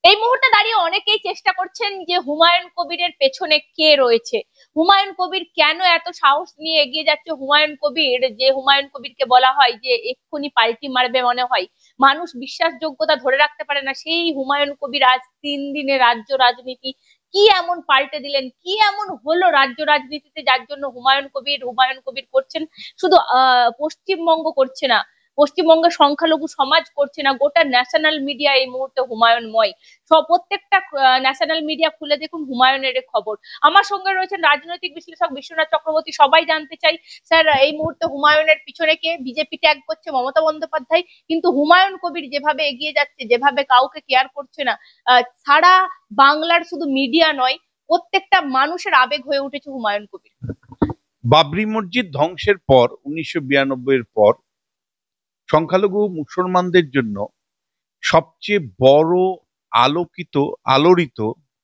এই মুহূর্তে দাঁড়িয়ে অনেকেই চেষ্টা করছেন যে হুমায়ুন কবিরের পেছনে কে রয়েছে, হুমায়ুন কবির কেন এত সাহস নিয়ে এগিয়ে যাচ্ছে। হুমায়ুন কবির, যে হুমায়ুন কবিরকে বলা হয় যে এক্ষুনি পাল্টি মারবে মনে হয়, মানুষ বিশ্বাসযোগ্যতা ধরে রাখতে পারে না, সেই হুমায়ুন কবির আজ 3 দিনে রাজ্য রাজনীতি কি এমন পাল্টে দিলেন, কি এমন হলো রাজ্য রাজনীতিতে যার জন্য হুমায়ুন কবির হুমায়ুন কবির করছেন। শুধু পশ্চিমবঙ্গ করছে না, পশ্চিমবঙ্গের সংখ্যালঘু সমাজ করছে না, গোটা ন্যাশনাল মিডিয়া এই মুহূর্তে হুমায়ুনময়। সব প্রত্যেকটা ন্যাশনাল মিডিয়া খুলে দেখুন হুমায়ুনের খবর। আমার সঙ্গে রয়েছেন রাজনৈতিক বিশ্লেষক বিশ্বনাথ চক্রবর্তী। সবাই জানতে চাই, স্যার এই মুহূর্তে হুমায়ুনের পিছনে কে? বিজেপি ট্যাগ করছে মমতা বন্দ্যোপাধ্যায়, কিন্তু হুমায়ুন কবির যেভাবে এগিয়ে যাচ্ছে, যেভাবে কাউকে কেয়ার করছে না, সারা বাংলার শুধু মিডিয়া নয়, প্রত্যেকটা মানুষের আবেগ হয়ে উঠেছে হুমায়ুন কবির। বাবরি মসজিদ ধ্বংসের পর 1992 এর পর সংখ্যালঘু মুসলমানদের জন্য সবচেয়ে বড় আলোড়িত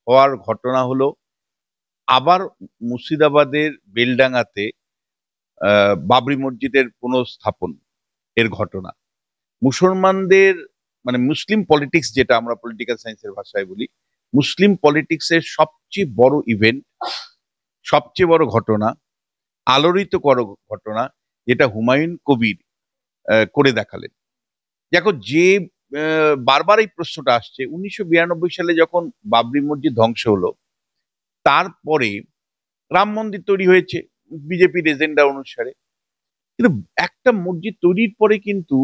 হওয়ার ঘটনা হলো আবার মুর্শিদাবাদের বেলডাঙ্গাতে বাবরি মসজিদের পুনঃস্থাপন এর ঘটনা। মুসলমানদের মানে মুসলিম পলিটিক্স, যেটা আমরা পলিটিক্যাল সায়েন্সের ভাষায় বলি, মুসলিম পলিটিক্সের সবচেয়ে বড় ইভেন্ট, সবচেয়ে বড় ঘটনা, আলোড়িত ঘটনা, যেটা হুমায়ুন কবির করে দেখালেন। দেখো, যে বারবার এই প্রশ্নটা আসছে, 1992 সালে যখন বাবরি মসজিদ ধ্বংস হলো, তারপরে রাম মন্দির তৈরি হয়েছে বিজেপির এজেন্ডা অনুসারে। কিন্তু একটা মসজিদ তৈরির পরে কিন্তু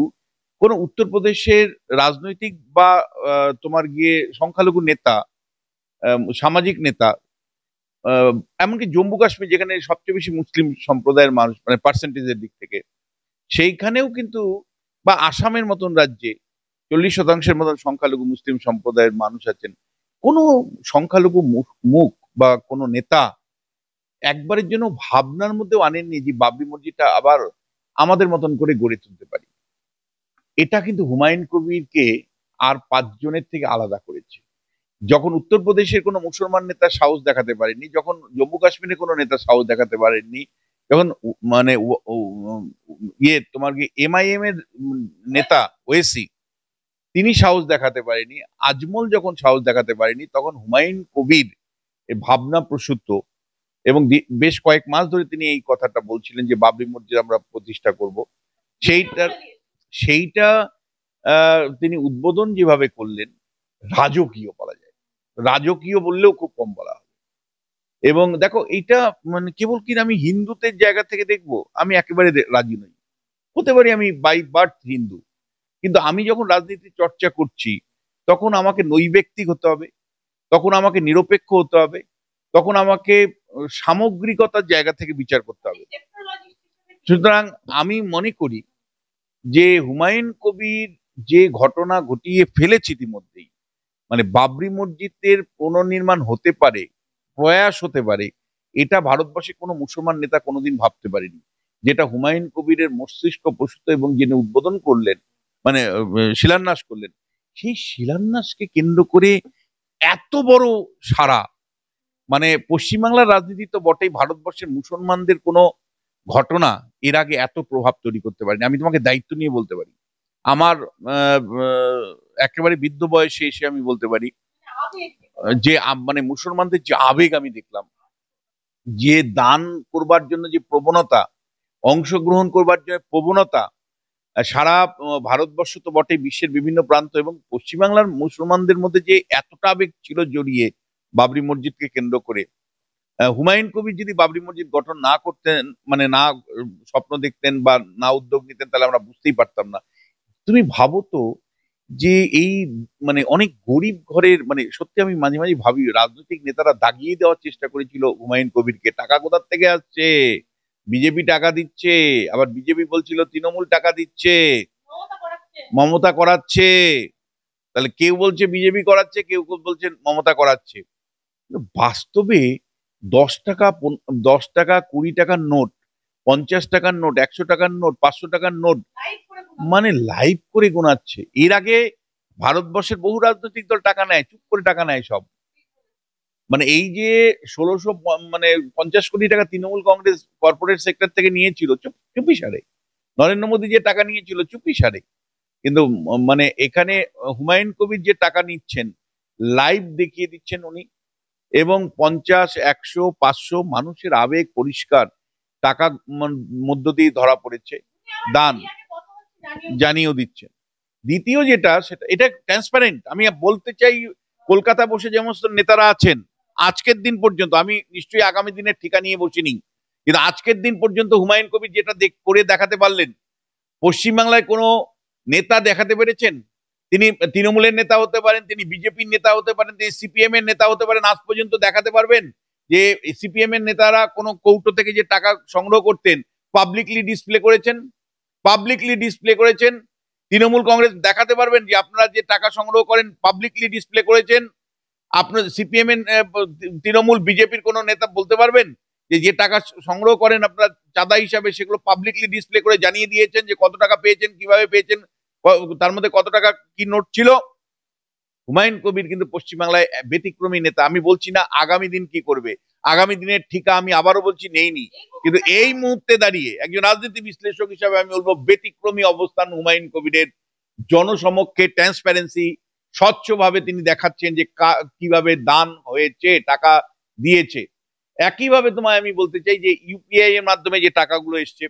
কোন উত্তরপ্রদেশের রাজনৈতিক বা তোমার গিয়ে সংখ্যালঘু নেতা, সামাজিক নেতা, এমনকি জম্মু কাশ্মীর যেখানে সবচেয়ে বেশি মুসলিম সম্প্রদায়ের মানুষ মানে পার্সেন্টেজের দিক থেকে, সেইখানেও কিন্তু, বা আসামের মতন রাজ্যে 40% মতন সংখ্যালঘু মুসলিম সম্প্রদায়ের মানুষ আছেন, কোনো সংখ্যালঘু মুখ বা কোনো নেতা একবারের জন্য ভাবনার মধ্যেও আনেননি যে বাবরি মসজিদটা আবার আমাদের মতন করে গড়ে তুলতে পারি। এটা কিন্তু হুমায়ুন কবিরকে আর 5 জনের থেকে আলাদা করেছে। যখন উত্তরপ্রদেশের কোনো মুসলমান নেতা সাহস দেখাতে পারেননি, যখন জম্মু কাশ্মীরের কোনো নেতা সাহস দেখাতে পারেননি, যখন মানে তোমার কি এমআইএম এর নেতা ওয়েসি তিনি সাহস দেখাতে পারেনি, আজমল যখন সাহস দেখাতে পারেনি, তখন হুমায়ুন কবির এই ভাবনা প্রসূত এবং বেশ কয়েক মাস ধরে তিনি এই কথাটা বলছিলেন যে বাবরি মসজিদ আমরা প্রতিষ্ঠা করব। সেইটার সেইটা তিনি উদ্বোধন যেভাবে করলেন, রাজকীয় বলা যায়, রাজকীয় বললেও খুব কম বলা হবে। এবং দেখো, এইটা মানে কেবল কি আমি হিন্দুদের জায়গা থেকে দেখবো, আমি একেবারে রাজি নই। হতে পারি আমি বাই বার্থ হিন্দু, কিন্তু আমি যখন রাজনীতি চর্চা করছি তখন আমাকে নৈবেক্তিক হতে হবে, তখন আমাকে নিরপেক্ষ হতে হবে, তখন আমাকে সামগ্রিকতার জায়গা থেকে বিচার করতে হবে। সুতরাং আমি মনে করি যে হুমায়ুন কবির যে ঘটনা ঘটিয়ে ফেলেছে ইতিমধ্যেই, মানে বাবরি মসজিদের পুনর্নির্মাণ হতে পারে, প্রয়াস হতে পারে, এটা ভারতবর্ষে কোনো মুসলমান নেতা কোনোদিন ভাবতে পারেনি। যেটা হুমায়ুন কবিরের মস্তিষ্ক প্রসূত এবং যিনি উদ্বোধন করলেন, মানে শিলান্যাস করলেন, সেই শিলান্যাসকে কেন্দ্র করে এত বড় সাড়া, মানে পশ্চিমবাংলার রাজনীতি তো বটেই, ভারতবর্ষের মুসলমানদের কোনো ঘটনা এর আগে এত প্রভাব তৈরি করতে পারেনি। আমি তোমাকে দায়িত্ব নিয়ে বলতে পারি, আমার একেবারে বৃদ্ধ বয়সে এসে আমি বলতে পারি যে মানে মুসলমানদের যে আবেগ আমি দেখলাম, যে দান করবার জন্য যে প্রবণতা, অংশগ্রহণ করবার জন্য প্রবণতা, সারা ভারতবর্ষ তো বটে, বিশ্বের বিভিন্ন প্রান্ত এবং পশ্চিমবাংলার মুসলমানদের মধ্যে যে এতটা আবেগ ছিল জড়িয়ে বাবরি মসজিদকে কেন্দ্র করে, হুমায়ুন কবির যদি বাবরি মসজিদ গঠন না করতেন, মানে না স্বপ্ন দেখতেন বা না উদ্যোগ নিতেন, তাহলে আমরা বুঝতেই পারতাম না। তুমি ভাবো তো, যে এই মানে অনেক গরিব ঘরের, মানে সত্যি আমি মাঝে মাঝে ভাবি, রাজনৈতিক নেতারা দাগিয়ে দেওয়ার চেষ্টা করেছিল হুমায়ুন কবিরকে, টাকা কোথার থেকে আসছে, বিজেপি টাকা দিচ্ছে, আবার বিজেপি বলছিল তৃণমূল টাকা দিচ্ছে, মমতা করাচ্ছে। তাহলে কেউ বলছে বিজেপি করাচ্ছে, কেউ বলছে মমতা করাচ্ছে। বাস্তবে 10 টাকা, 10 টাকা, 20 টাকার নোট, 50 টাকার নোট, 100 টাকার নোট, 500 টাকার নোট মানে লাইভ করে গোনাচ্ছে। এর আগে ভারতবর্ষের বহু রাজনৈতিক দল টাকা নেয়, চুপ করে টাকা নেয় সব। মানে এই যে 1650 কোটি টাকা তৃণমূল কংগ্রেস কর্পোরেট সেক্টর থেকে নিয়েছিল চুপি সারে, নরেন্দ্র মোদী যে টাকা নিয়েছিল চুপি সারে, কিন্তু মানে এখানে হুমায়ুন কবির যে টাকা নিচ্ছেন, লাইভ দেখিয়ে দিচ্ছেন উনি, এবং 50, 100, 500 মানুষের আবেগ পরিষ্কার টাকা মধ্য দিয়ে ধরা পড়েছে, দান জানিয়েও দিচ্ছেন। দ্বিতীয় যেটা, সেটা এটা ট্রান্সপারেন্ট। আমি বলতে চাই, কলকাতা বসে যে সমস্ত নেতারা আছেন আজকের দিন পর্যন্ত, আমি নিশ্চয়ই আগামী দিনের ঠিকা নিয়ে বসিনি, কিন্তু আজকের দিন পর্যন্ত হুমায়ুন কবির যেটা করে দেখাতে পারলেন, পশ্চিমবাংলায় কোনো নেতা দেখাতে পেরেছেন? তিনি তৃণমূলের নেতা হতে পারেন, তিনি বিজেপির নেতা হতে পারেন, তিনি সিপিএম এর নেতা হতে পারেন, আজ পর্যন্ত দেখাতে পারবেন যে সিপিএম এর নেতারা কোনো কৌটো থেকে যে টাকা সংগ্রহ করতেন পাবলিকলি ডিসপ্লে করেছেন? পাবলিকলি ডিসপ্লে করেছেন। তৃণমূল কংগ্রেস দেখাতে পারবেন যে আপনারা যে টাকা সংগ্রহ করেন পাবলিকলি ডিসপ্লে করেছেন? আপনার সিপিএম এর, তৃণমূল, বিজেপির কোনো নেতা বলতে পারবেন যে যে টাকা সংগ্রহ করেন আপনারা চাঁদা হিসাবে, সেগুলো পাবলিকলি ডিসপ্লে করে জানিয়ে দিয়েছেন যে কত টাকা পেয়েছেন, কিভাবে পেয়েছেন, তার মধ্যে কত টাকা কি নোট ছিল? হুমায়ুন কবির কিন্তু পশ্চিমবাংলায় ব্যতিক্রমী নেতা। আমি বলছি না আগামী দিন কি করবে, আগামী দিনের ঠিকা আমি আবারও বলছি নেইনি, কিন্তু এই মুহূর্তে দাঁড়িয়ে একজন রাজনীতি বিশ্লেষক হিসাবে আমি বলবো ব্যতিক্রমী অবস্থান হুমায়ুন কবিরের। জনসমক্ষে ট্রান্সপারেন্সি, স্বচ্ছভাবে তিনি দেখাচ্ছেন যে কিভাবে দান হয়েছে, টাকা দিয়েছে। একইভাবে তোমায় আমি বলতে চাই যে ইউপিআই এর মাধ্যমে যে টাকাগুলো এসছে,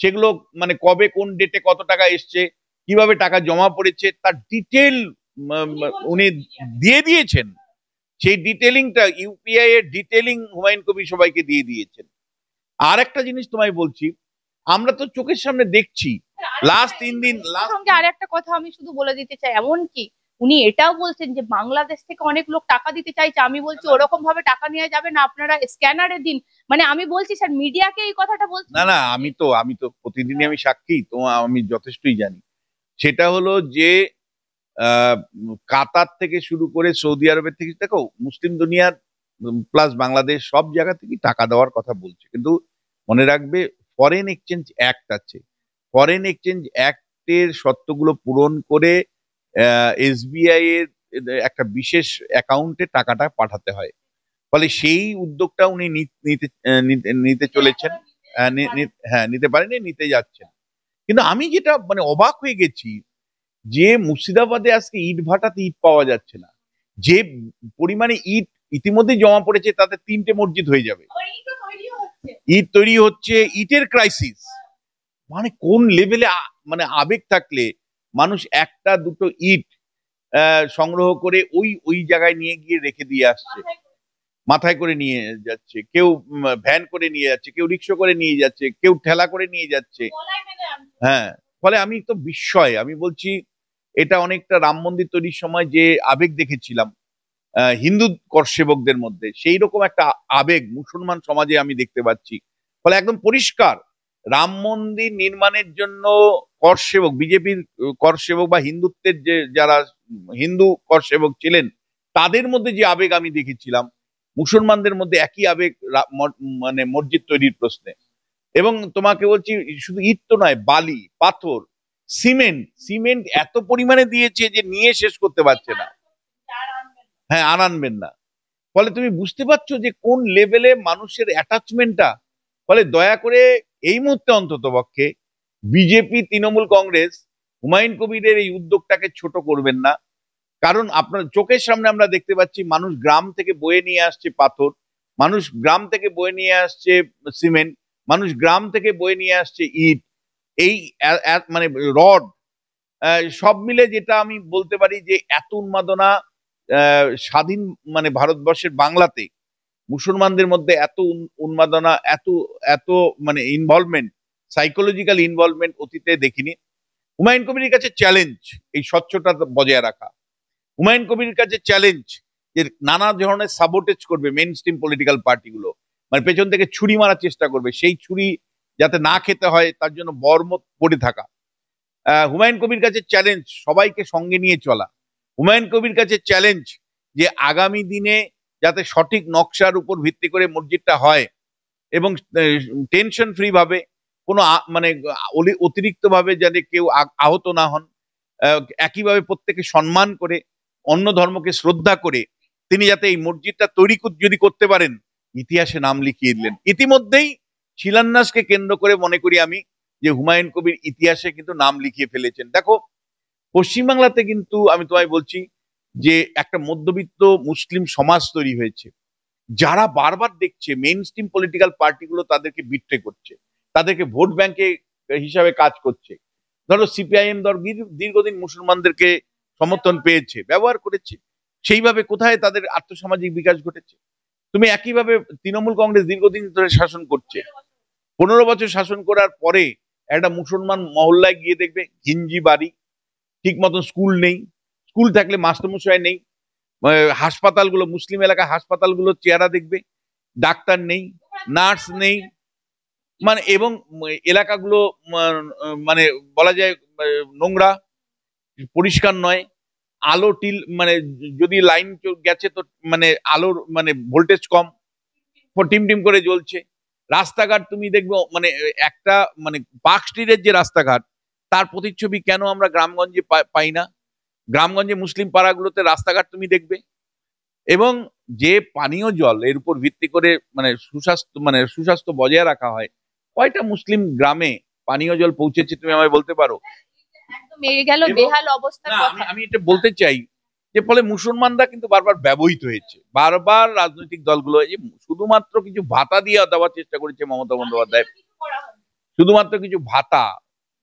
সেগুলো মানে কবে কোন ডেটে কত টাকা এসছে, কিভাবে টাকা জমা পড়েছে, তার ডিটেল উনি দিয়ে দিয়েছেন। সেই ডিটেলিংটা, ইউপিআই এর ডিটেলিং হুমায়ুন কবির সবাইকে দিয়ে দিয়েছেন। আর একটা জিনিস তোমায় বলছি, আমরা তো চোখের সামনে দেখছি লাস্ট 3 দিন। সঙ্গে আর একটা কথা আমি শুধু বলে দিতে চাই, এমন কি উনি এটাও বলছেন যে বাংলাদেশ থেকে অনেক লোক টাকা দিতে চাইছে। আমি বলছি ওরকম ভাবে টাকা নিয়ে যাবে না, আপনারা স্ক্যানারে দিন। মানে আমি বলছি স্যার, মিডিয়াকে এই কথাটা বলছি না না, আমি তো প্রতিদিনই আমি সাক্ষী, তো আমি যথেষ্টই জানি। সেটা হলো যে কাতার থেকে শুরু করে সৌদি আরবের থেকে, দেখো মুসলিম দুনিয়ার প্লাস বাংলাদেশ সব জায়গা থেকে টাকা দেওয়ার কথা বলছে, কিন্তু মনে রাখবে ফরেন এক্সচেঞ্জ অ্যাক্ট আছে। ফরেন এক্সচেঞ্জ অ্যাক্টের শর্তগুলো পূরণ করে এসবিআই এর একটা বিশেষ অ্যাকাউন্টে টাকাটা পাঠাতে হয়। ফলে সেই উদ্যোগটা উনি নিতে চলেছেন। হ্যাঁ, নিতে পারেনি, নিতে যাচ্ছেন। কিন্তু আমি যেটা মানে অবাক হয়ে গেছি, যে মুর্শিদাবাদে আজকে ইট ভাটাতে ইট পাওয়া যাচ্ছে না, যে পরিমাণে ইট ইতিমধ্যে জমা পড়েছে তাতে 3টে মসজিদ হয়ে যাবে। ইট তৈরি হচ্ছে, ইটের ক্রাইসিস। মানে কোন লেভেলে মানে আবেগ থাকলে মানুষ একটা দুটো ইট সংগ্রহ করে ওই ওই জায়গায় নিয়ে গিয়ে রেখে দিয়ে আসছে, মাথায় করে নিয়ে যাচ্ছে, কেউ ভ্যান করে নিয়ে যাচ্ছে, কেউ রিক্সা করে নিয়ে যাচ্ছে, কেউ ঠেলা করে নিয়ে যাচ্ছে। হ্যাঁ, ফলে আমি তো বিস্ময়। আমি বলছি এটা অনেকটা রাম মন্দির তৈরির সময় যে আবেগ দেখেছিলাম হিন্দু কর সেবকদের মধ্যে, সেই রকম একটা আবেগ মুসলমান সমাজে আমি দেখতে পাচ্ছি। ফলে একদম পরিষ্কার, রাম মন্দির নির্মাণের জন্য কর সেবক, বিজেপির কর সেবক বা হিন্দুত্বের যে যারা হিন্দু কর সেবক ছিলেন, তাদের মধ্যে যে আবেগ আমি দেখেছিলাম, মুসলমানদের মধ্যে একই আবেগ মানে মসজিদ তৈরির প্রশ্নে। এবং তোমাকে বলছি শুধু ইট তো নয়, বালি, পাথর, সিমেন্ট এত পরিমাণে দিয়েছে যে নিয়ে শেষ করতে পারছে না। হ্যাঁ, আর আনবেন না। ফলে তুমি বুঝতে পারছো যে কোন লেভেলে মানুষের অ্যাটাচমেন্টটা। ফলে দয়া করে এই মুহূর্তে অন্তত পক্ষে বিজেপি, তৃণমূল কংগ্রেস হুমায়ুন কবিরের এই উদ্যোগটাকে ছোট করবেন না। কারণ আপনার চোখের সামনে আমরা দেখতে পাচ্ছি মানুষ গ্রাম থেকে বয়ে নিয়ে আসছে পাথর, মানুষ গ্রাম থেকে বয়ে নিয়ে আসছে সিমেন্ট, মানুষ গ্রাম থেকে বয়ে নিয়ে আসছে ইট, এই মানে রড, সব মিলে যেটা আমি বলতে পারি যে এত উন্মাদনা স্বাধীন মানে ভারতবর্ষের বাংলাতে মুসলমানদের মধ্যে এত উন্মাদনা, এত এত মানে ইনভলভমেন্ট, সাইকোলজিক্যাল ইনভলভমেন্ট অতীতে দেখিনি। হুমায়ুন কবিরের কাছে চ্যালেঞ্জ এই স্বচ্ছতা বজায় রাখা। হুমায়ুন কবিরের কাছে চ্যালেঞ্জ যে নানা ধরনের সাবোটেজ করবে মেইন স্ট্রিম পলিটিক্যাল পার্টিগুলো, মানে পেছন থেকে ছুরি মারার চেষ্টা করবে, সেই ছুরি যাতে না খেতে হয় তার জন্য বর্মত পড়ে থাকা। হুমায়ুন কবির কাছে চ্যালেঞ্জ সবাইকে সঙ্গে নিয়ে চলা। হুমায়ুন কবির কাছে চ্যালেঞ্জ যে আগামী দিনে যাতে সঠিক নকশার উপর ভিত্তি করে মসজিদটা হয় এবং টেনশন ফ্রি ভাবে, কোনো মানে অতিরিক্ত ভাবে যাতে কেউ আহত না হন, একইভাবে প্রত্যেকে সম্মান করে অন্য ধর্মকে শ্রদ্ধা করে তিনি যাতে এই মসজিদটা তৈরি যদি করতে পারেন, ইতিহাসে নাম লিখিয়ে দিলেন। ইতিমধ্যেই শিলান্যাসকে কেন্দ্র করে মনে করি আমি যে হুমায়ুন কবির ইতিহাসে কিন্তু নাম লিখিয়ে ফেলেছেন। দেখো পশ্চিমবাংলাতে কিন্তু আমি তোমায় বলছি যে একটা মধ্যবিত্ত মুসলিম সমাজ তৈরি হয়েছে, যারা বারবার দেখছে মেইন স্ট্রিম পলিটিক্যাল পার্টিগুলো তাদেরকে বিট্রে করছে, তাদেরকে ভোট ব্যাংকে হিসাবে কাজ করছে। ধরো সিপিআইএম দীর্ঘদিন মুসলমানদেরকে সমর্থন পেয়েছে, ব্যবহার করেছে, সেইভাবে কোথায় তাদের আর্থসামাজিক বিকাশ ঘটেছে? তুমি একইভাবে তৃণমূল কংগ্রেস দীর্ঘদিন ধরে শাসন করছে, 15 বছর শাসন করার পরে একটা মুসলমান মহল্লায় গিয়ে দেখবে ঘিঞ্জি বাড়ি, ঠিক মতন স্কুল নেই, স্কুল থাকলে মাস্টারমশাই নেই, হাসপাতালগুলো, মুসলিম এলাকা হাসপাতালগুলোর চেহারা দেখবে, ডাক্তার নেই, নার্স নেই, মানে এবং এলাকাগুলো মানে বলা যায় নোংরা, পরিষ্কার নয়, আলো টিল মানে যদি লাইন গেছে তো মানে আলোর মানে ভোল্টেজ কম, টিম টিম করে জ্বলছে। রাস্তাঘাট তুমি দেখবে মানে একটা মানে পার্ক স্ট্রিটের যে রাস্তাঘাট, তার প্রতিচ্ছবি কেন আমরা গ্রামগঞ্জে পাই না? গ্রামগঞ্জে মুসলিম পাড়াগুলোতে রাস্তাঘাট তুমি দেখবে। এবং যে পানীয় জল এর উপর ভিত্তি করে মানে সুস্বাস্থ্য বজায় রাখা হয়, কয়টা মুসলিম গ্রামে পানীয় জল পৌঁছেছে তুমি আমায় বলতে পারো? বেহাল অবস্থা। আমি এটা বলতে চাই যে ফলে মুসলমানরা কিন্তু বারবার ব্যবহৃত হয়েছে, বারবার রাজনৈতিক দলগুলো শুধুমাত্র কিছু ভাতা দিয়ে দেওয়ার চেষ্টা করেছে মমতা বন্দ্যোপাধ্যায়, শুধুমাত্র কিছু ভাতা,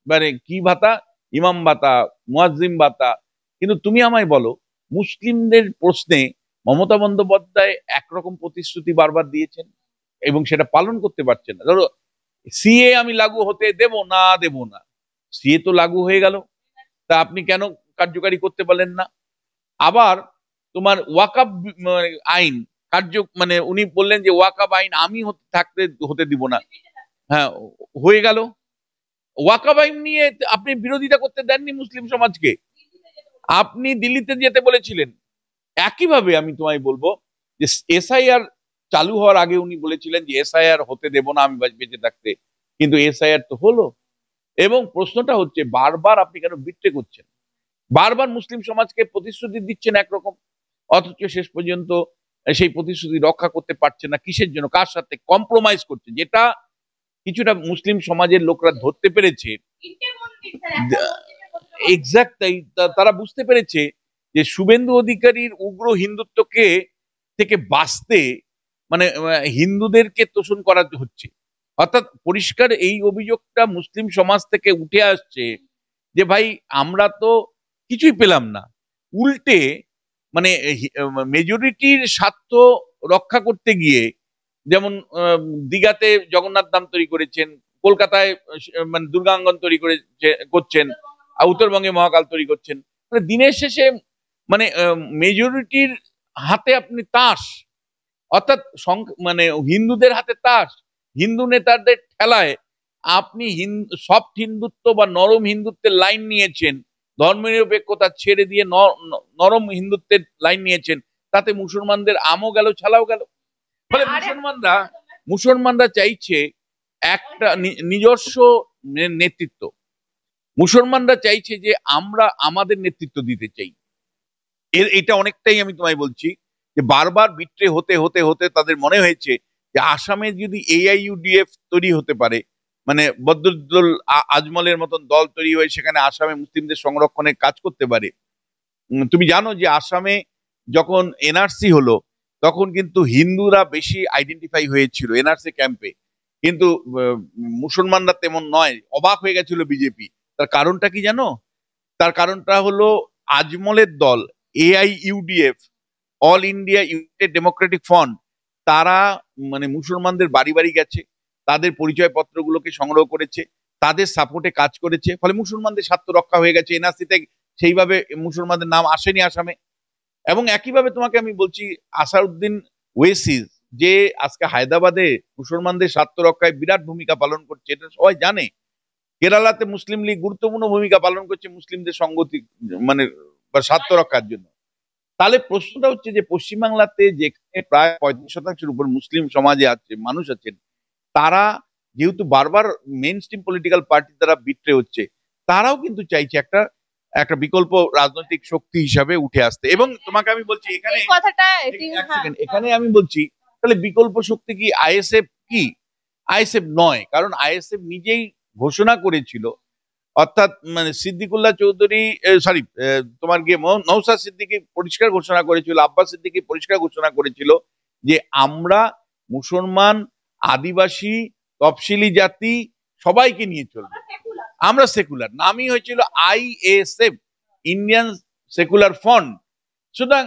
মানে কি ভাতা? ইমাম ভাতা, মুয়াজ্জিম ভাতা। কিন্তু তুমি আমায় বলো, মুসলিমদের প্রশ্নে মমতা বন্দ্যোপাধ্যায় একরকম প্রতিশ্রুতি বারবার দিয়েছেন এবং সেটা পালন করতে পারছেন না। ধরো সিএ আমি লাগু হতে দেব না, সিএ তো লাগু হয়ে গেল, তা আপনি কেন কার্যকারী করতে পারলেন না? আবার তোমার ওয়াকআপ আইন মানে উনি বললেন যে ওয়াকআপ আইন আমি হতে দিব না, হ্যাঁ হয়ে গেল। ওয়াকআপ আইন নিয়ে আপনি বিরোধিতা করতে দেননি মুসলিম সমাজকে, আপনি দিল্লিতে যেতে বলেছিলেন। একইভাবে আমি তোমায় বলবো যে এসআইআর চালু হওয়ার আগে উনি বলেছিলেন যে এসআইআর হতে দেব না আমি বেঁচে থাকতে, কিন্তু এসআইআর তো হলো। এবং প্রশ্নটা হচ্ছে বারবার আপনি কেন বিট্রে করছেন? বারবার মুসলিম সমাজকে প্রতিশ্রুতি দিচ্ছেন একরকম, অথচ শেষ পর্যন্ত সেই প্রতিশ্রুতি রক্ষা করতে পারছেন না। কিসের জন্য? কার সাথে কম্প্রোমাইজ করছে? যেটা কিছুটা মুসলিম সমাজের লোকরা ধরতে পেরেছে, এক্সাক্ট তাই, তারা বুঝতে পেরেছে যে শুভেন্দু অধিকারীর উগ্র হিন্দুত্বকে থেকে বাঁচতে মানে হিন্দুদেরকে তোষণ করা হচ্ছে। অর্থাৎ পরিষ্কার এই অভিযোগটা মুসলিম সমাজ থেকে উঠে আসছে যে ভাই আমরা তো কিছুই পেলাম না, উল্টে মানে মেজরিটির স্বার্থ রক্ষা করতে গিয়ে, যেমন দীঘাতে জগন্নাথ ধাম তৈরি করেছেন, কলকাতায় মানে দুর্গাঙ্গন তৈরি করছেন, উত্তরবঙ্গে মহাকাল তৈরি করছেন, মানে দিনের শেষে মানে মেজরিটির হাতে আপনি তাস, অর্থাৎ মানে হিন্দুদের হাতে তাস, হিন্দু নেতাদের ঠেলায় আপনি সফট হিন্দুত্ব বা নরম হিন্দুত্বের লাইন নিয়েছেন, ধর্মনিরপেক্ষতা ছেড়ে দিয়ে নরম হিন্দুত্বের লাইন নিয়েছেন, তাতে মুসলমানদের আমও গেল ছালাও গেল। ফলে মুসলমানরা চাইছে একটা নিজস্ব নেতৃত্ব, মুসলমানরা চাইছে যে আমরা আমাদের নেতৃত্ব দিতে চাই। এটা অনেকটাই আমি তোমায় বলছি যে বারবার বিট্রে হতে হতে হতে তাদের মনে হয়েছে যে আসামে যদি AIUDF তৈরি হতে পারে, মানে বদরুল আজমলের মতন দল তৈরি হয়ে সেখানে আসামে মুসলিমদের সংরক্ষণে কাজ করতে পারে। তুমি জানো যে আসামে যখন এনআরসি হলো তখন কিন্তু হিন্দুরা বেশি আইডেন্টিফাই হয়েছিল এনআরসি ক্যাম্পে, কিন্তু মুসলমানরা তেমন নয়। অবাক হয়ে গেছিল বিজেপি। তার কারণটা কি জানো? তার কারণটা হলো আজমলের দল AIUDF, all India United Democratic front, তারা মানে মুসলমানদের বাড়ি বাড়ি গেছে, তাদের পরিচয়পত্রগুলোকে সংগ্রহ করেছে, তাদের সাপোর্টে কাজ করেছে, ফলে মুসলমানদের স্বার্থ রক্ষা হয়ে গেছে। এনআরসিতে সেইভাবে মুসলমানদের নাম আসেনি আসামে। এবং একইভাবে তোমাকে আমি বলছি, আসারউদ্দিন ওয়েসিস যে আজকে হায়দ্রাবাদে মুসলমানদের স্বার্থ রক্ষায় বিরাট ভূমিকা পালন করছে, এটা সবাই জানে। কেরালাতে মুসলিম লীগ গুরুত্বপূর্ণ ভূমিকা পালন করছে মুসলিমদের সংগতি মানে স্বার্থ রক্ষার জন্য। তাহলে প্রশ্নটা হচ্ছে যে পশ্চিমবাংলাতে যেখানে প্রায় 35% উপর মুসলিম সমাজে আছে, মানুষ আছেন, তারা যেহেতু বারবার মেইন স্ট্রিম পলিটিক্যাল পার্টি দ্বারা বিট্রে হচ্ছে, তারাও কিন্তু চাইছে একটা একটা বিকল্প রাজনৈতিক শক্তি হিসাবে উঠে আসতে। এবং তোমাকে আমি বলছি এখানে আমি বলছি তাহলে বিকল্প শক্তি কি আইএসএফ? কি আইএসএফ নয়, কারণ আইএসএফ নিজেই ঘোষণা করেছিল অর্থাৎ মানে সিদ্দিকুল্লাহ চৌধুরী, সরি, তোমার গিয়ে নওশাদ সিদ্দিকী পরিষ্কার ঘোষণা করেছিল, আব্বাস সিদ্দিকী পরিষ্কার ঘোষণা করেছিল যে আমরা মুসলমান, আদিবাসী, তফসিলি জাতি সবাইকে নিয়ে চলবো, আমরা সেকুলার। নামই হয়েছিল ISF, ইন্ডিয়ান সেকুলার ফ্রন্ট। সুতরাং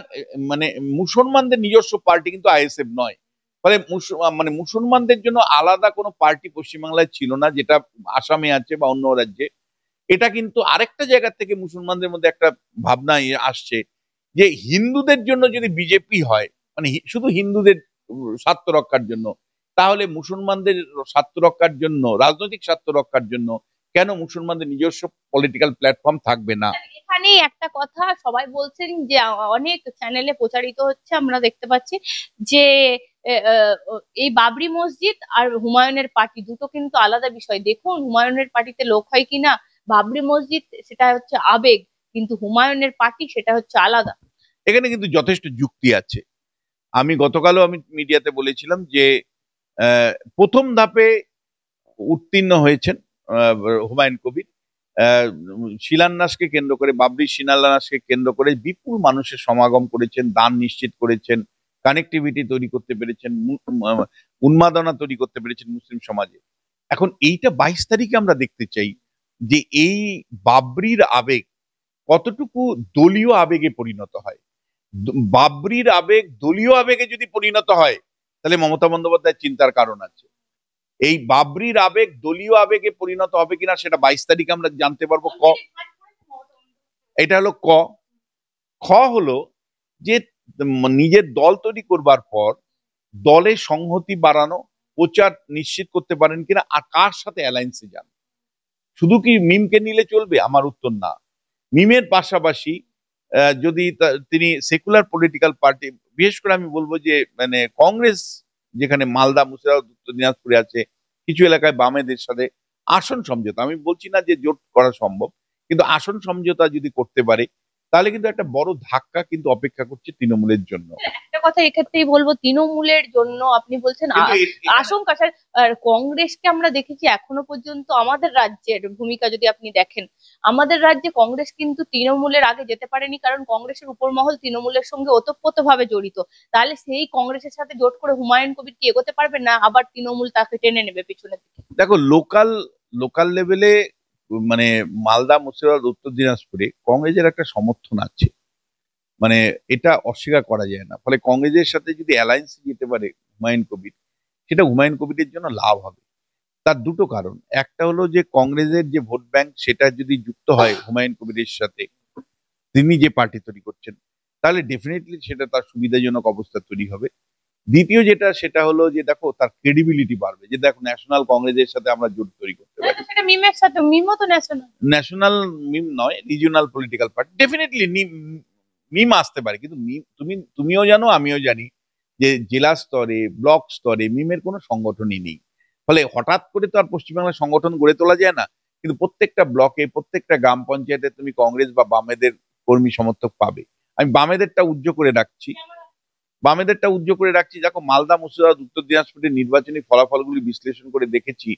মানে মুসলমানদের নিজস্ব পার্টি কিন্তু ISF নয়। ফলে মানে মুসলমানদের জন্য আলাদা কোনো পার্টি পশ্চিমবাংলায় ছিল না, যেটা আসামে আছে বা অন্য রাজ্যে। এটা কিন্তু আরেকটা জায়গা থেকে মুসলমানদের মধ্যে একটা ভাবনা আসছে যে হিন্দুদের জন্য যদি বিজেপি হয়, মানে শুধু হিন্দুদের স্বার্থ রক্ষার জন্য, তাহলে মুসলমানদের স্বার্থ রক্ষার জন্য, রাজনৈতিক স্বার্থ রক্ষার জন্য কেন মুসলমানদের নিজস্ব পলিটিক্যাল প্ল্যাটফর্ম থাকবে না? এখানেই একটা কথা সবাই বলছেন যে অনেক চ্যানেলে প্রচারিত হচ্ছে, আমরা দেখতে পাচ্ছি যে এই বাবরি মসজিদ আর হুমায়ুনের পার্টি দুটো কিন্তু আলাদা বিষয়। দেখুন হুমায়ুনের পার্টিতে লোক হয় কিনা, বাবরি মসজিদ সেটা হচ্ছে আবেগ, কিন্তু হুমায়ুনের পার্টি সেটা হচ্ছে আলাদা। এখানে কিন্তু যথেষ্ট যুক্তি আছে। আমি গতকালও মিডিয়াতে বলেছিলাম যে প্রথম ধাপে উত্তীর্ণ হয়েছেন হুমায়ুন কবির। শিলান্যাসকে কেন্দ্র করে, বাবরি শিলান্যাসকে কেন্দ্র করে বিপুল মানুষের সমাগম করেছেন, দান নিশ্চিত করেছেন, কানেক্টিভিটি তৈরি করতে পেরেছেন, উন্মাদনা তৈরি করতে পেরেছেন মুসলিম সমাজে। এখন এইটা 22 তারিখে আমরা দেখতে চাই যে এই বাবরির আবেগ কতটুকু দলীয় আবেগে পরিণত হয়। বাবরির আবেগ দলীয় আবেগে যদি পরিণত হয়, তাহলে মমতা বন্দ্যোপাধ্যায়ের চিন্তার কারণ আছে। এই বাবরির আবেগ দলীয় আবেগে পরিণত হবে কিনা সেটা 22 তারিখে আমরা জানতে পারবো। এটা হলো ক। খ হলো যে নিজের দল তৈরি করবার পর দলের সংহতি বাড়ানো, প্রচার নিশ্চিত করতে পারেন কিনা, আর কার সাথে অ্যালায়েন্সে যান। শুধু কি মিমকে নিলে চলবে? আমার উত্তর না। মিমের পাশাপাশি যদি তিনি সেকুলার পলিটিক্যাল পার্টি, বিশেষ করে আমি বলবো যে মানে কংগ্রেস যেখানে মালদা, মুর্শিদাবাদ, উত্তর দিনাজপুরে আছে, কিছু এলাকায় বামেদের সাথে আসন সমঝোতা, আমি বলছি না যে জোট করা সম্ভব, কিন্তু আসন সমঝোতা যদি করতে পারে তাহলে কিন্তু একটা বড় ধাক্কা কিন্তু অপেক্ষা করছে তৃণমূলের জন্য। একটা কথা এক্ষেত্রেই বলবো, তৃণমূলের জন্য আপনি বলছেন আশঙ্কা, স্যার কংগ্রেসকে আমরা দেখেছি এখনো পর্যন্ত আমাদের রাজ্যের ভূমিকা যদি আপনি দেখেন, আমাদের রাজ্যে কংগ্রেস কিন্তু তৃণমূলের আগে যেতে পারেনি, কারণ কংগ্রেসের উপরমহল তৃণমূলের সঙ্গে ওতপ্রোতভাবে জড়িত। তাহলে সেই কংগ্রেসের সাথে জোট করে হুমায়ুন কবির কি এগোতে পারবে না, আবার তৃণমূল তাকে টেনে নেবে পিছনের দিকে? দেখো, লোকাল লোকাল লেভেলে মানে মালদা, মুর্শিদাবাদ, উত্তর দিনাজপুরে কংগ্রেসের একটা সমর্থন আছে, মানে এটা অস্বীকার করা যায় না। ফলে কংগ্রেসের সাথে যদি অ্যালায়েন্সে যেতে পারে হুমায়ুন কবির, সেটা হুমায়ুন কবিরের জন্য লাভ হবে। তার দুটো কারণ। একটা হলো যে কংগ্রেসের যে ভোট ব্যাংক সেটা যদি যুক্ত হয় হুমায়ুন কবিরের সাথে, তিনি যে পার্টি তৈরি করছেন, তাহলে ডেফিনেটলি সেটা তার সুবিধাজনক অবস্থা তৈরি হবে। দ্বিতীয় যেটা, সেটা হলো যে দেখো তার ক্রেডিবিলিটি বাড়বে, যে দেখো ন্যাশনাল কংগ্রেসের সাথে আমরা জোট তৈরি করতে পারি। সেটা মিমের সাথে, মিমও তো ন্যাশনাল, ন্যাশনাল মিম নয়, রিজিওনাল পলিটিক্যাল পার্টি, ডেফিনেটলি মিম আসতে পারে। কিন্তু তুমিও জানো, আমিও জানি যে জেলা স্তরে, ব্লক স্তরে মিমের কোনো সংগঠনই নেই। ফলে হঠাৎ করে তো আর পশ্চিমবাংলার সংগঠন গড়ে তোলা যায় না, কিন্তু প্রত্যেকটা ব্লকে, প্রত্যেকটা গ্রাম পঞ্চায়েতে তুমি কংগ্রেস বা বামেদের কর্মী সমর্থক পাবে। আমি বামেদেরটা উজ্জ্ব করে রাখছি। দেখো মালদা, মুর্শিদাবাদ, উত্তর দিনাজপুরের নির্বাচনী ফলাফলগুলি বিশ্লেষণ করে দেখেছি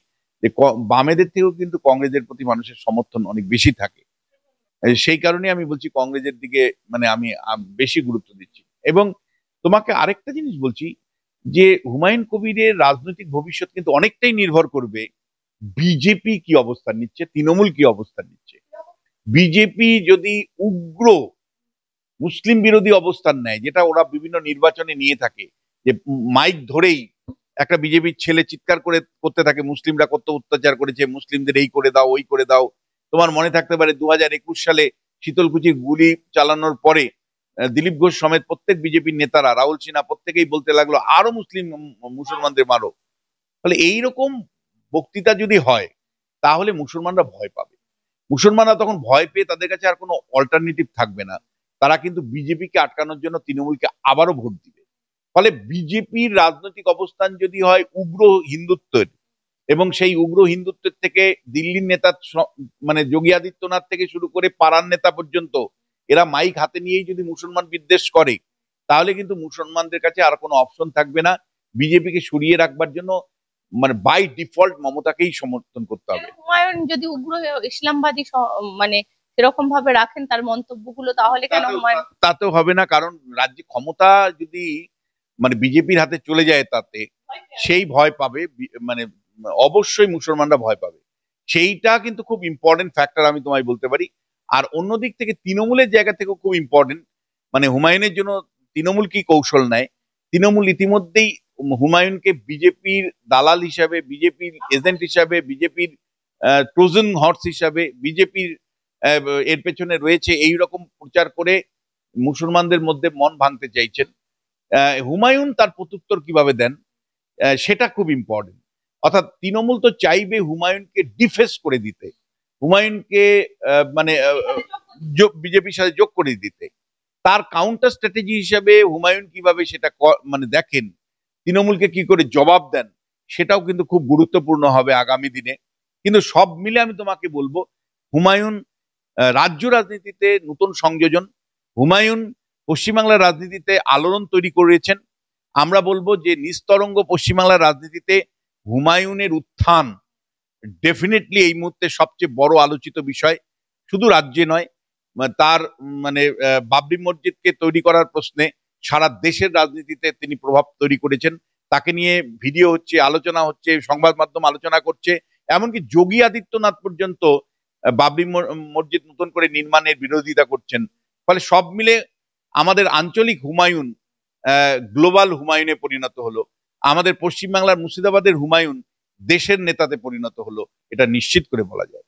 যে বামেদের থেকেও কিন্তু কংগ্রেসের প্রতি মানুষের সমর্থন অনেক বেশি থাকে। সেই কারণে আমি বলছি কংগ্রেসের দিকে মানে আমি বেশি গুরুত্ব দিচ্ছি। এবং তোমাকে আরেকটা জিনিস বলছি যে হুমায়ুন কবিরের রাজনৈতিক ভবিষ্যৎ কিন্তু অনেকটাই নির্ভর করবে বিজেপি কি অবস্থান নিচ্ছে, তৃণমূল কি অবস্থান নিচ্ছে। বিজেপি যদি উগ্র মুসলিম বিরোধী অবস্থান নেয়, যেটা ওরা বিভিন্ন নির্বাচনে নিয়ে থাকে, যে মাইক ধরেই একটা বিজেপির ছেলে চিৎকার করতে থাকে মুসলিমরা কত অত্যাচার করেছে, মুসলিমদের এই করে দাও, ওই করে দাও। তোমার মনে থাকতে পারে 2021 সালে শীতলকুচির গুলি চালানোর পরে দিলীপ ঘোষ সমেত প্রত্যেক বিজেপির নেতারা, রাহুল সিনহা, প্রত্যেকেই বলতে লাগলো আরো মুসলমানদের মারো। ফলে এইরকম বক্তৃতা যদি হয় তাহলে মুসলমানরা ভয় পাবে। মুসলমানরা তখন ভয় পেয়ে তাদের কাছে আর কোনো অল্টারনেটিভ থাকবে না, তারা কিন্তু বিজেপিকে আটকানোর জন্য তৃণমূলকে আবারও ভোট দিবে। ফলে বিজেপির রাজনৈতিক অবস্থান যদি হয় উগ্র হিন্দুত্বের, এবং সেই উগ্র হিন্দুত্বের থেকে দিল্লির নেতা মানে যোগী আদিত্যনাথ থেকে শুরু করে পাড়ার নেতা পর্যন্ত এরা মাইক হাতে নিয়েই যদি মুসলমান বিদ্বেষ করে, তাহলে কিন্তু মুসলমানদের কাছে আর কোনো অপশন থাকবে না বিজেপিকে সরিয়ে রাখবার জন্য। মানে বাই ডিফল্ট মমতাকেই সমর্থন করতে হবে। হুমায়ুন যদি উগ্র ইসলামবাদী মানে সেরকম ভাবে রাখেন তার মন্তব্যগুলো, তাহলে কেন হুমায়ুন? তাতেও হবে না, কারণ রাজ্যে ক্ষমতা যদি মানে বিজেপির হাতে চলে যায় তাতে সেই ভয় পাবে, মানে অবশ্যই মুসলমানরা ভয় পাবে। সেইটা কিন্তু খুব ইম্পর্টেন্ট ফ্যাক্টর আমি তোমায় বলতে পারি। আর অন্য দিক থেকে তৃণমূলের জায়গা থেকেও খুব ইম্পর্টেন্ট, মানে হুমায়ুনের জন্য তৃণমূল কি কৌশল নেয়। তৃণমূল ইতিমধ্যেই হুমায়ুনকে বিজেপির দালাল হিসাবে, বিজেপির এজেন্ট হিসাবে, বিজেপির ট্রোজান হর্স হিসাবে, বিজেপির এর পেছনে রয়েছে এই রকম প্রচার করে মুসলমানদের মধ্যে মন ভাঙতে চাইছেন। হুমায়ুন তার প্রত্যুত্তর কিভাবে দেন সেটা খুব ইম্পর্টেন্ট। অর্থাৎ তৃণমূল তো চাইবে হুমায়ুনকে ডিফেস করে দিতে, হুমায়ুনকে মানে বিজেপির সাথে যোগ করে দিতে। তার কাউন্টার স্ট্র্যাটেজি হিসাবে হুমায়ুন কিভাবে সেটা মানে দেখেন, তৃণমূলকে কি করে জবাব দেন, সেটাও কিন্তু খুব গুরুত্বপূর্ণ হবে আগামী দিনে। কিন্তু সব মিলে আমি তোমাকে বলবো, হুমায়ুন রাজ্য রাজনীতিতে নতুন সংযোজন, হুমায়ুন পশ্চিমবাংলার রাজনীতিতে আলোড়ন তৈরি করেছেন। আমরা বলবো যে নিস্তরঙ্গ পশ্চিমবাংলার রাজনীতিতে হুমায়ুনের উত্থান ডেফিনেটলি এই মুহূর্তে সবচেয়ে বড় আলোচিত বিষয়, শুধু রাজ্যে নয়। তার মানে বাবরি মসজিদকে তৈরি করার প্রশ্নে সারা দেশের রাজনীতিতে তিনি প্রভাব তৈরি করেছেন। তাকে নিয়ে ভিডিও হচ্ছে, আলোচনা হচ্ছে, সংবাদ মাধ্যম আলোচনা করছে, এমনকি যোগী আদিত্যনাথ পর্যন্ত বাবরি মসজিদ নতুন করে নির্মাণের বিরোধিতা করছেন। ফলে সব মিলে আমাদের আঞ্চলিক হুমায়ুন গ্লোবাল হুমায়ুনে পরিণত হলো, আমাদের পশ্চিমবাংলার মুর্শিদাবাদের হুমায়ুন দেশের নেতাতে পরিণত হলো, এটা নিশ্চিত করে বলা যায়।